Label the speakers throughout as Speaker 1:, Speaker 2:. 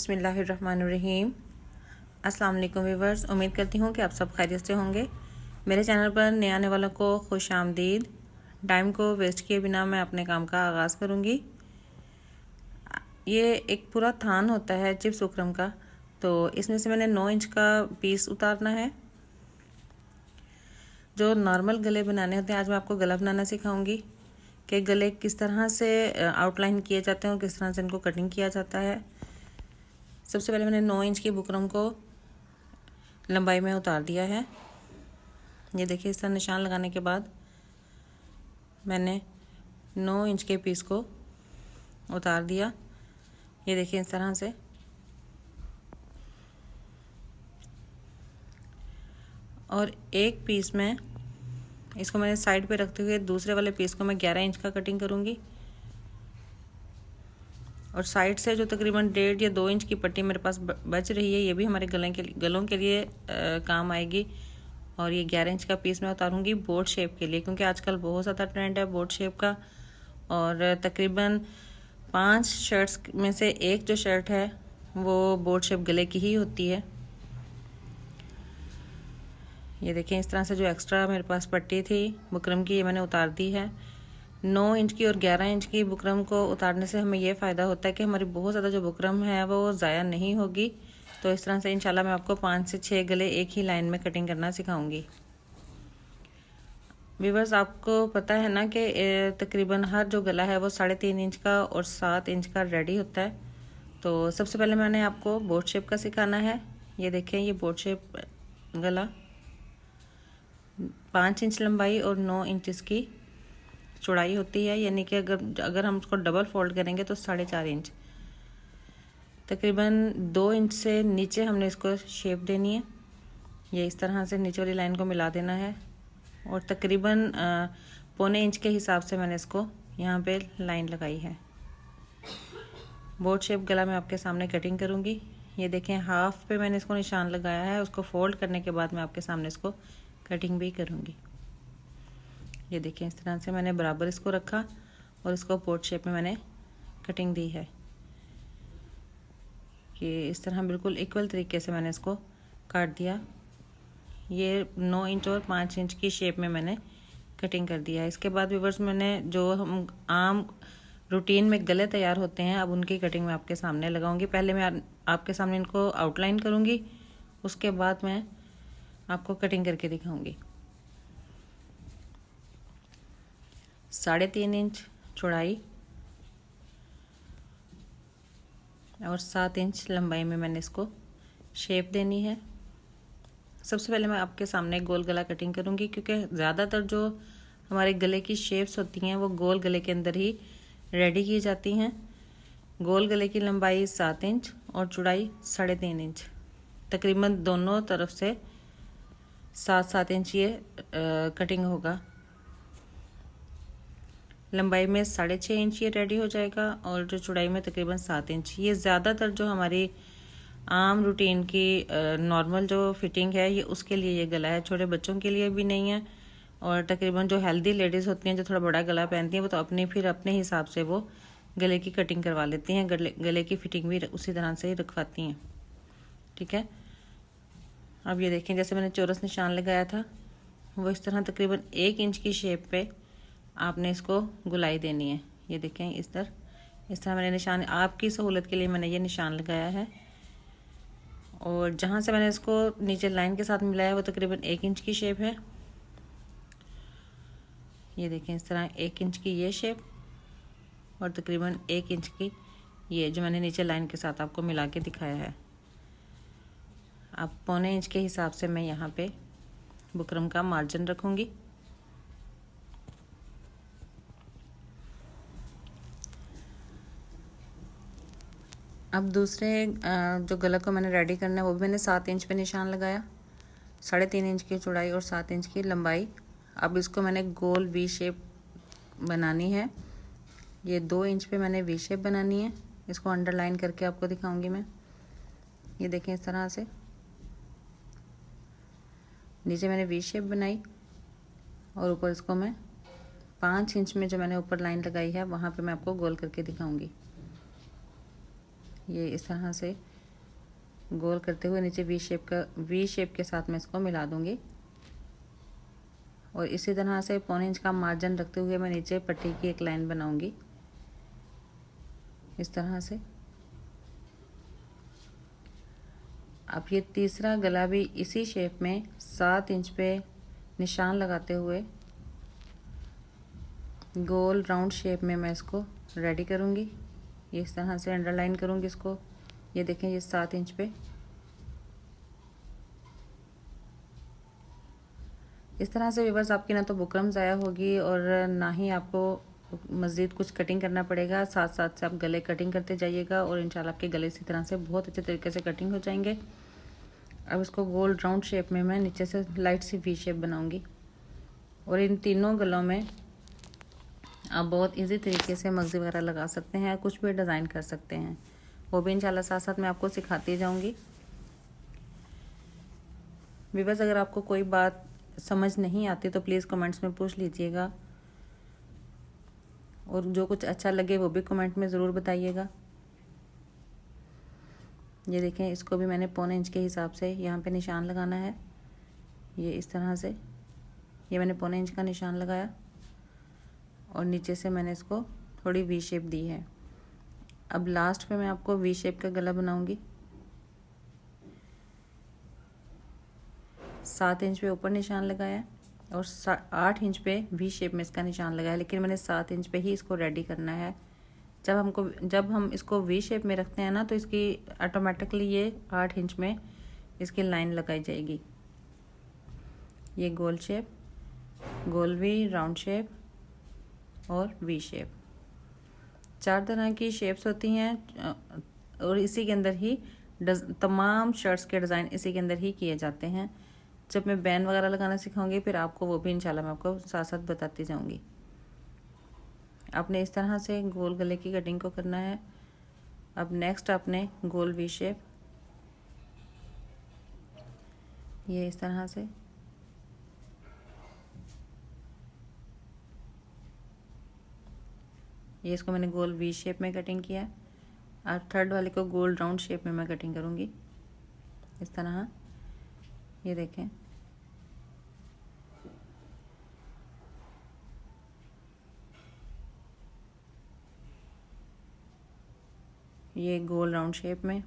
Speaker 1: बिस्मिल्लाहिर्रहमानिर्रहीम। अस्सलाम वालेकुम व्यूअर्स, उम्मीद करती हूँ कि आप सब खैरियत से होंगे। मेरे चैनल पर नए आने वालों को खुश आमदीद। टाइम को वेस्ट किए बिना मैं अपने काम का आगाज़ करूँगी। ये एक पूरा थान होता है चिप्स उकरम का, तो इसमें से मैंने 9 इंच का पीस उतारना है। जो नॉर्मल गले बनाने होते हैं, आज मैं आपको गला बनाना सिखाऊंगी कि गले किस तरह से आउटलाइन किए जाते हैं और किस तरह से इनको कटिंग किया जाता है। सबसे पहले मैंने 9 इंच की बुकरम को लंबाई में उतार दिया है। ये देखिए, इस तरह निशान लगाने के बाद मैंने 9 इंच के पीस को उतार दिया। ये देखिए इस तरह से। और एक पीस में इसको मैंने साइड पे रखते हुए दूसरे वाले पीस को मैं 11 इंच का कटिंग करूँगी। और साइड से जो तकरीबन 1.5 या 2 इंच की पट्टी मेरे पास बच रही है, ये भी हमारे गलों के लिए काम आएगी। और ये 11 इंच का पीस मैं उतारूँगी बोट शेप के लिए, क्योंकि आजकल बहुत ज़्यादा ट्रेंड है बोट शेप का। और तकरीबन 5 शर्ट्स में से एक जो शर्ट है वो बोट शेप गले की ही होती है। ये देखें, इस तरह से जो एक्स्ट्रा मेरे पास पट्टी थी बुकरम की, ये मैंने उतार दी है। 9 इंच की और 11 इंच की बुकरम को उतारने से हमें ये फ़ायदा होता है कि हमारी बहुत ज़्यादा जो बुकरम है वो ज़ाया नहीं होगी। तो इस तरह से इंशाल्लाह मैं आपको 5 से 6 गले एक ही लाइन में कटिंग करना सिखाऊंगी। व्यूअर्स, आपको पता है ना कि तकरीबन हर जो गला है वो 3.5 इंच का और 7 इंच का रेडी होता है। तो सबसे पहले मैंने आपको बोट शेप का सिखाना है। ये देखें, ये बोट शेप गला 5 इंच लंबाई और 9 इंच इसकी चौड़ाई होती है, यानी कि अगर हम उसको डबल फोल्ड करेंगे तो 4.5 इंच। तकरीबन 2 इंच से नीचे हमने इसको शेप देनी है। ये इस तरह से नीचे वाली लाइन को मिला देना है। और तकरीबन 1.25 इंच के हिसाब से मैंने इसको यहाँ पे लाइन लगाई है। बोट शेप गला मैं आपके सामने कटिंग करूँगी। ये देखें, हाफ पे मैंने इसको निशान लगाया है। उसको फोल्ड करने के बाद मैं आपके सामने इसको कटिंग भी करूँगी। ये देखें, इस तरह से मैंने बराबर इसको रखा और इसको बोट शेप में मैंने कटिंग दी है। कि इस तरह बिल्कुल इक्वल तरीके से मैंने इसको काट दिया। ये 9 इंच और 5 इंच की शेप में मैंने कटिंग कर दिया है। इसके बाद व्यूअर्स, मैंने जो हम आम रूटीन में गले तैयार होते हैं, अब उनकी कटिंग मैं आपके सामने लगाऊंगी। पहले मैं आपके सामने इनको आउटलाइन करूंगी, उसके बाद मैं आपको कटिंग करके दिखाऊंगी। 3.5 इंच चौड़ाई और 7 इंच लंबाई में मैंने इसको शेप देनी है। सबसे पहले मैं आपके सामने गोल गला कटिंग करूंगी, क्योंकि ज़्यादातर जो हमारे गले की शेप्स होती हैं वो गोल गले के अंदर ही रेडी की जाती हैं। गोल गले की लंबाई 7 इंच और चौड़ाई 3.5 इंच। तकरीबन दोनों तरफ से 7-7 इंच ये कटिंग होगा। लंबाई में 6.5 इंच ये रेडी हो जाएगा और जो चौड़ाई में तकरीबन 7 इंच। ये ज़्यादातर जो हमारी आम रूटीन की नॉर्मल जो फिटिंग है, ये उसके लिए ये गला है, छोटे बच्चों के लिए भी नहीं है। और तकरीबन जो हेल्दी लेडीज़ होती हैं, जो थोड़ा बड़ा गला पहनती हैं, वो तो अपने हिसाब से वो गले की कटिंग करवा लेती हैं। गले की फिटिंग भी उसी तरह से ही रखवाती हैं। ठीक है, अब ये देखें, जैसे मैंने चौरस निशान लगाया था वो इस तरह तकरीबन 1 इंच की शेप पे आपने इसको गुलाई देनी है। ये देखें, इस तरह मैंने निशान, आपकी सहूलत के लिए मैंने ये निशान लगाया है। और जहाँ से मैंने इसको नीचे लाइन के साथ मिलाया वो तकरीबन 1 इंच की शेप है। ये देखें, इस तरह 1 इंच की ये शेप और तकरीबन 1 इंच की ये जो मैंने नीचे लाइन के साथ आपको मिला के दिखाया है। अब 1.25 इंच के हिसाब से मैं यहाँ पे बुकरम का मार्जिन रखूँगी। अब दूसरे जो गला को मैंने रेडी करना है वो भी मैंने 7 इंच पे निशान लगाया। 3.5 इंच की चौड़ाई और 7 इंच की लंबाई। अब इसको मैंने गोल वी शेप बनानी है। ये 2 इंच पे मैंने वी शेप बनानी है। इसको अंडरलाइन करके आपको दिखाऊंगी मैं। ये देखें, इस तरह से नीचे मैंने वी शेप बनाई और ऊपर इसको मैं 5 इंच में जो मैंने ऊपर लाइन लगाई है वहाँ पे मैं आपको गोल करके दिखाऊंगी। ये इस तरह से गोल करते हुए नीचे वी शेप के साथ मैं इसको मिला दूंगी। और इसी तरह से 1.25 इंच का मार्जिन रखते हुए मैं नीचे पट्टी की एक लाइन बनाऊंगी इस तरह से। अब ये तीसरा गला भी इसी शेप में 7 इंच पे निशान लगाते हुए गोल राउंड शेप में मैं इसको रेडी करूँगी। ये इस तरह से अंडरलाइन करूँगी इसको। ये देखें ये 7 इंच पे इस तरह से व्यूअर्स आपकी ना तो बुकरम ज़ाया होगी और ना ही आपको मज़ीद कुछ कटिंग करना पड़ेगा। साथ साथ से आप गले कटिंग करते जाइएगा और इंशाल्लाह आपके गले इसी तरह से बहुत अच्छे तरीके से कटिंग हो जाएंगे। अब इसको गोल राउंड शेप में मैं नीचे से लाइट सी वी शेप बनाऊंगी। और इन तीनों गलों में आप बहुत इजी तरीके से मगज़ी वगैरह लगा सकते हैं, कुछ भी डिज़ाइन कर सकते हैं, वो भी इंशाल्लाह साथ साथ मैं आपको सिखाती जाऊंगी। व्यूअर्स अगर आपको कोई बात समझ नहीं आती तो प्लीज़ कमेंट्स में पूछ लीजिएगा और जो कुछ अच्छा लगे वो भी कमेंट में ज़रूर बताइएगा। ये देखें इसको भी मैंने 1.25 इंच के हिसाब से यहाँ पे निशान लगाना है। ये इस तरह से ये मैंने 1.25 इंच का निशान लगाया और नीचे से मैंने इसको थोड़ी वी शेप दी है। अब लास्ट पे मैं आपको वी शेप का गला बनाऊंगी। 7 इंच पे ऊपर निशान लगाया और 8 इंच पे वी शेप में इसका निशान लगाया, लेकिन मैंने 7 इंच पे ही इसको रेडी करना है। जब हम इसको वी शेप में रखते हैं ना तो इसकी ऑटोमेटिकली ये 8 इंच में इसकी लाइन लगाई जाएगी। ये गोल शेप, गोल वी, राउंड शेप और वी शेप, 4 तरह की शेप्स होती हैं और इसी के अंदर ही तमाम शर्ट्स के डिज़ाइन इसी के अंदर ही किए जाते हैं। जब मैं बैन वगैरह लगाना सिखाऊंगी फिर आपको वो भी इंशाल्लाह मैं आपको साथ साथ बताती जाऊंगी। आपने इस तरह से गोल गले की कटिंग को करना है। अब नेक्स्ट आपने गोल वी शेप, ये इस तरह से ये इसको मैंने गोल वी शेप में कटिंग किया। और थर्ड वाले को गोल राउंड शेप में मैं कटिंग करूँगी इस तरह। ये देखें ये गोल राउंड शेप में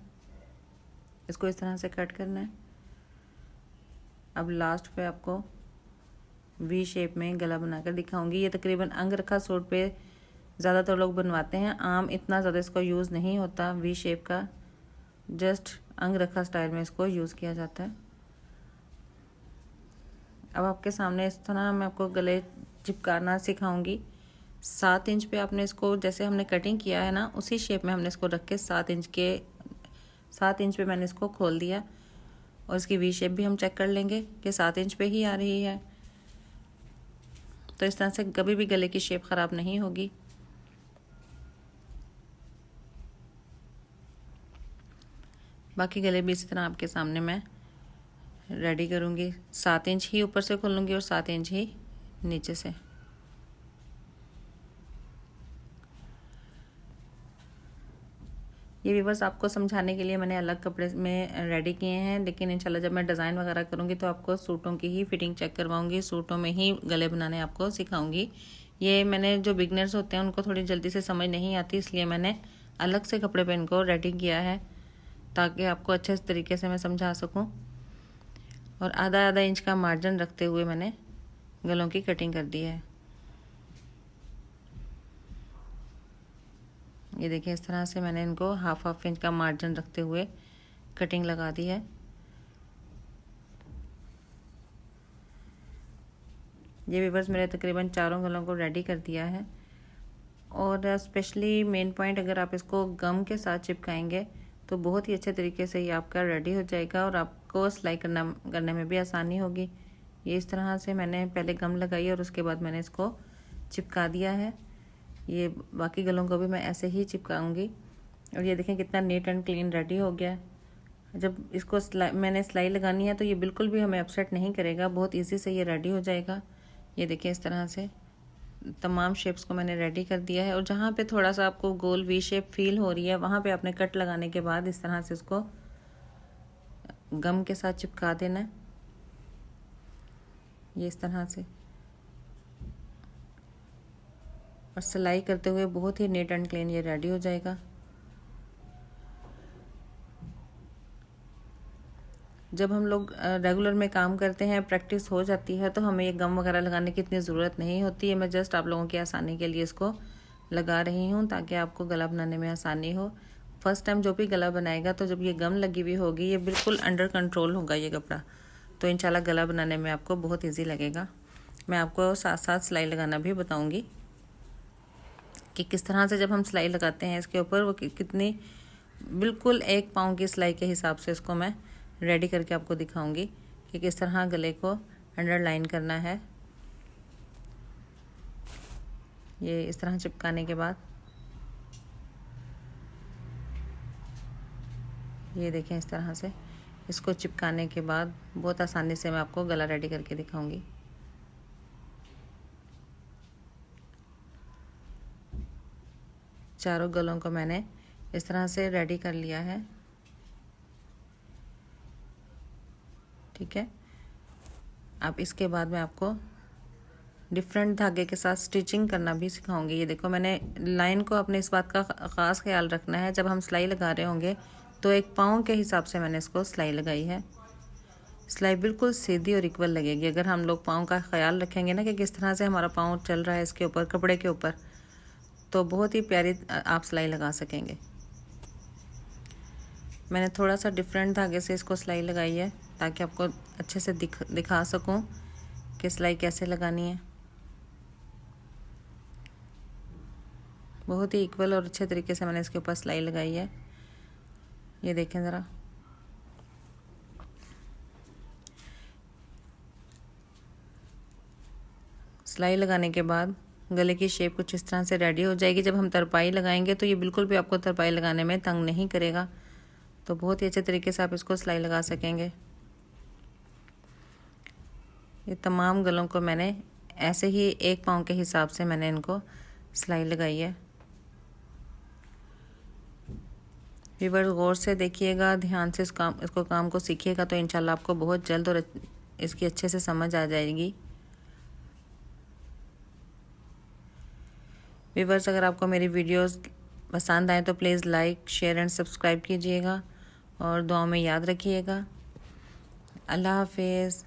Speaker 1: इसको इस तरह से कट करना है। अब लास्ट पे आपको वी शेप में गला बनाकर दिखाऊंगी। ये तकरीबन अंग रखा सूट पे ज़्यादातर लोग बनवाते हैं, आम इतना ज़्यादा इसको यूज़ नहीं होता वी शेप का, जस्ट अंग रखा स्टाइल में इसको यूज़ किया जाता है। अब आपके सामने इस तरह मैं आपको गले चिपकाना सिखाऊंगी। 7 इंच पे आपने इसको जैसे हमने कटिंग किया है ना उसी शेप में हमने इसको रख के 7 इंच पे मैंने इसको खोल दिया और इसकी वी शेप भी हम चेक कर लेंगे कि 7 इंच पे ही आ रही है। तो इस तरह से कभी भी गले की शेप ख़राब नहीं होगी। बाकी गले भी इसी तरह आपके सामने मैं रेडी करूँगी। 7 इंच ही ऊपर से खोलूँगी और 7 इंच ही नीचे से। ये भी बस आपको समझाने के लिए मैंने अलग कपड़े में रेडी किए हैं, लेकिन इंशाल्लाह जब मैं डिज़ाइन वगैरह करूँगी तो आपको सूटों की ही फिटिंग चेक करवाऊँगी, सूटों में ही गले बनाने आपको सिखाऊँगी। ये मैंने जो बिगनर्स होते हैं उनको थोड़ी जल्दी से समझ नहीं आती, इसलिए मैंने अलग से कपड़े पे इनको रेडी किया है ताकि आपको अच्छे तरीके से मैं समझा सकूँ। और आधा आधा इंच का मार्जिन रखते हुए मैंने गलों की कटिंग कर दी है। ये देखिए इस तरह से मैंने इनको हाफ इंच का मार्जिन रखते हुए कटिंग लगा दी है। ये व्यूअर्स मेरे तकरीबन चारों गलों को रेडी कर दिया है। और स्पेशली मेन पॉइंट, अगर आप इसको गम के साथ चिपकाएंगे तो बहुत ही अच्छे तरीके से ये आपका रेडी हो जाएगा और आपको सिलाई करने में भी आसानी होगी। ये इस तरह से मैंने पहले गम लगाई और उसके बाद मैंने इसको चिपका दिया है। ये बाकी गलों को भी मैं ऐसे ही चिपकाऊंगी। और ये देखें कितना नीट एंड क्लीन रेडी हो गया। जब इसको मैंने सिलाई लगानी है तो ये बिल्कुल भी हमें अपसेट नहीं करेगा, बहुत इजी से ये रेडी हो जाएगा। ये देखें इस तरह से तमाम शेप्स को मैंने रेडी कर दिया है। और जहाँ पे थोड़ा सा आपको गोल वी शेप फील हो रही है वहाँ पे आपने कट लगाने के बाद इस तरह से इसको गम के साथ चिपका देना है, ये इस तरह से। और सिलाई करते हुए बहुत ही नीट एंड क्लीन ये रेडी हो जाएगा। जब हम लोग रेगुलर में काम करते हैं, प्रैक्टिस हो जाती है, तो हमें ये गम वगैरह लगाने की इतनी ज़रूरत नहीं होती है। मैं जस्ट आप लोगों की आसानी के लिए इसको लगा रही हूँ ताकि आपको गला बनाने में आसानी हो। फर्स्ट टाइम जो भी गला बनाएगा तो जब ये गम लगी हुई होगी, ये बिल्कुल अंडर कंट्रोल होगा ये कपड़ा, तो इंशाल्लाह गला बनाने में आपको बहुत ईजी लगेगा। मैं आपको साथ साथ सिलाई लगाना भी बताऊँगी कि किस तरह से जब हम सिलाई लगाते हैं इसके ऊपर वो कितनी, बिल्कुल 1 पाँव की सिलाई के हिसाब से इसको मैं रेडी करके आपको दिखाऊंगी कि किस तरह गले को अंडरलाइन करना है। ये इस तरह चिपकाने के बाद ये देखें, इस तरह से इसको चिपकाने के बाद बहुत आसानी से मैं आपको गला रेडी करके दिखाऊंगी। चारों गलों को मैंने इस तरह से रेडी कर लिया है, ठीक है। अब इसके बाद मैं आपको डिफरेंट धागे के साथ स्टिचिंग करना भी सिखाऊंगी। ये देखो, मैंने लाइन को अपने इस बात का ख़ास ख्याल रखना है, जब हम सिलाई लगा रहे होंगे तो 1 पाँव के हिसाब से मैंने इसको सिलाई लगाई है। सिलाई बिल्कुल सीधी और इक्वल लगेगी। अगर हम लोग पाँव का ख्याल रखेंगे ना कि किस तरह से हमारा पाँव चल रहा है इसके ऊपर, कपड़े के ऊपर, तो बहुत ही प्यारी आप सिलाई लगा सकेंगे। मैंने थोड़ा सा डिफरेंट धागे से इसको सिलाई लगाई है ताकि आपको अच्छे से दिखा सकूं कि सिलाई कैसे लगानी है। बहुत ही इक्वल और अच्छे तरीके से मैंने इसके ऊपर सिलाई लगाई है। ये देखें ज़रा, सिलाई लगाने के बाद गले की शेप कुछ इस तरह से रेडी हो जाएगी। जब हम तरपाई लगाएंगे तो ये बिल्कुल भी आपको तरपाई लगाने में तंग नहीं करेगा, तो बहुत ही अच्छे तरीके से आप इसको सिलाई लगा सकेंगे। ये तमाम गलों को मैंने ऐसे ही 1 पाँव के हिसाब से मैंने इनको सिलाई लगाई है। व्यूअर्स गौर से देखिएगा, ध्यान से इसको काम को सीखिएगा तो इंशाल्लाह आपको बहुत जल्द और इसकी अच्छे से समझ आ जाएगी। व्यूअर्स, अगर आपको मेरी वीडियोस पसंद आए तो please like, share and subscribe कीजिएगा और दुआओं में याद रखिएगा। अल्लाह हाफिज़।